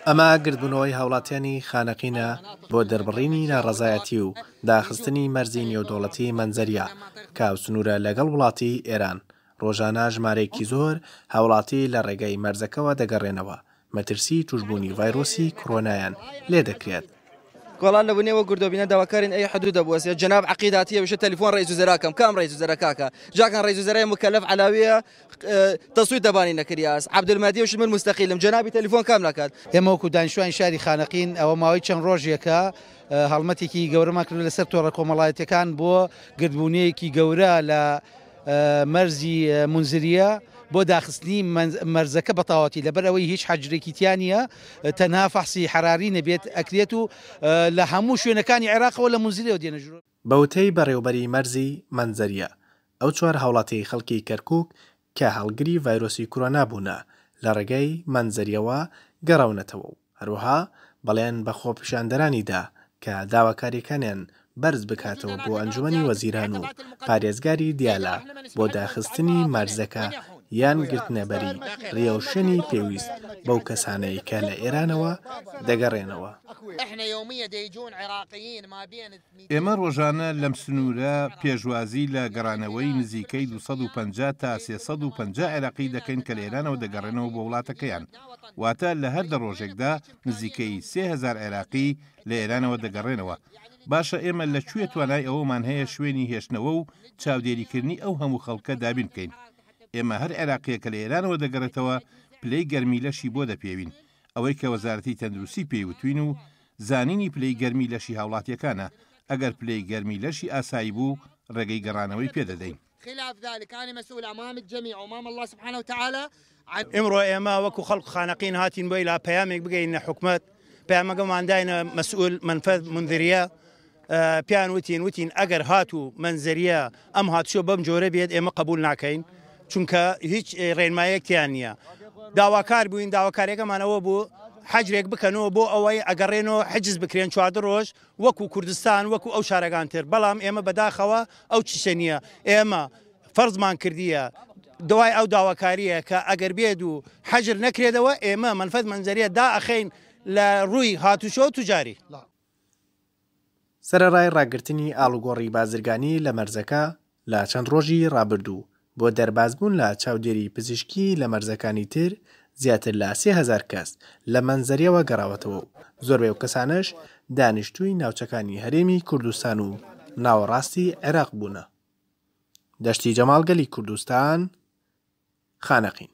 ئەمە گردبوونەوەی هاوڵاتیانی خانەقینە بۆ دەربڕینی ناڕەزایەتی و داخستنی مەرزی نێودەوڵەتی مەنزەریە کاوسنوورە لەگەڵ وڵاتی ئێران. ڕۆژانە ژمارەیەکی زۆر هاوڵاتی لە ڕێگەی مەرزەکەەوە دەگەڕێنەوە مەترسی توشبوونی ڤایرۆسی کۆرۆنایان لێ دەکرێت. گۆڵان لە بوونەوە گردۆبینە داواکارین ئەی حدود دەبوەسێت جناب عقیداتیە وشە تەلیفۆن ڕئیس وزراکەم کام ڕئیس وزرەکاکە جاکان ڕئیس وزرای مکلف علاویە تەسوید دەبانی نەکریاس عەبدولمەدی وش من مستەقیلم جنابی تەلیفۆن کام ناکات. ئێمە وەکو دانیشتوانی شاری خانەقین ئەوە ماوەی چەند ڕۆژێکە هەڵمەتێکی گەورەمان کرد لەسەر تۆڕە کۆمەڵایەتەکان بۆ گردبوونەیەکی گەورە لە مەرزی منزریە بۆ داخستنی مەرزەکە بەتاواتی لەبەر ئەوەی هیچ حەجرێکی تیانە تەنها فەحسی حراری نەبێت ئەکرێت و لە هەموو شوێنەکانی عێراقەوە لە منزریەوە دێنەژوور. بەوتەی بەڕێوەبەری مەرزی منزەریە ئەو چوار هاوڵاتی خەڵکی کەرکووک کە هەڵگری ڤایرۆسی کۆرۆنا بوونە لە ڕێگەی منزەریەوە گەڕاونەتەوە و هەروەها بەڵێن بە خۆپیشاندەرانیدا کە داواکاریەکانیان بەرز بکاتەوە بۆ ئەنجومەنی وەزیران و پارێزگاری دیالە بۆ داخستنی مەرزەکە یان گرتنەبەری ڕێوشەنی پێویست بەو کەسانەی کە لە ئێرانەوە دەگەڕێنەوە. ئێمە ڕۆژانە لەم سنوورە پێشوازی لە گەڕانەوەی نزیکەی 250 تا 350 عێراقی دەکەین کە لە ئێرانەوە دەگەڕێنەوە بۆ وڵاتەکەیان واتە لە هەردە ڕۆژێکدا نزیکەی 3000 عێراقی لە ئێرانەوە دەگەڕێنەوە. باشە ئێمە لەکوێ توانای ئەوەمان هەیە شوێنی هێشتنەوە و چاودێریکردنی ئەو هەموو خەڵکە دابین بکەین. ئێمە هەر عێراقیەکە لە ئێرانەوە دەگەڕێتەوە پلەی گەرمی لەشی بۆ دەپێوین ئەوەی کە وەزارەتی تەندروستی پێیوتوین و زانینی پلەی گەرمی لەشی هاوڵاتیەکانە ئەگەر پلەی گەرمی لەشی ئاسایی بوو ڕێگەی گەڕانەوەی پێدەدەین. ئێمڕۆ ئێمە وەکو خەڵک خانەقین هاتین بۆی لا پەیامێک بگەینە حکومەت پەیامەکەمانداینە مەسئول منفەذ منذریە پیان وتین ئەگەر هاتوو منزەریە ئەم هاتووە بەم جۆرە بێت ئێمە قبول ناکەین چونکە هیچ ڕێنمایەکیان نییە. داواکار بووین داواکاریەکەمانەوە بوو حەجرێک بکەنەوە بۆ ئەوەی ئەگەڕێنەوە حجز بکرێن 4 ڕۆژ وەکو کوردستان وەکو ئەو شارەکان تر بەڵام ئێمە بەداخەوە ئەو چیشە نییە. ئێمە فەرزمان کردیە دوای ئەو داواکاریە کە ئەگەر بێت و حەجر نەکرێتەوە ئێمە منفەذ منزەریە دائەخەین لە ڕووی هاتوچۆ و توجاری. سەرەڕای ڕاگررتنی ئاڵوگۆڕی بازرگانی لە مەرزەکە لە چەند ڕۆژی ڕابردوو بۆ دەربازبوون لە چاودێری پزیشکی لە مەرزەکانی تر زیاتر لە 3000 کەس لە منزەریەوە گەڕاوەتەوە و زۆربەی ئەو کەسانش دانیشتووی ناوچەکانی هەرێمی کوردستان و ناوەڕاستی عێراق بوونە. دەشتی جەماڵگەلی کوردستان خانەقین.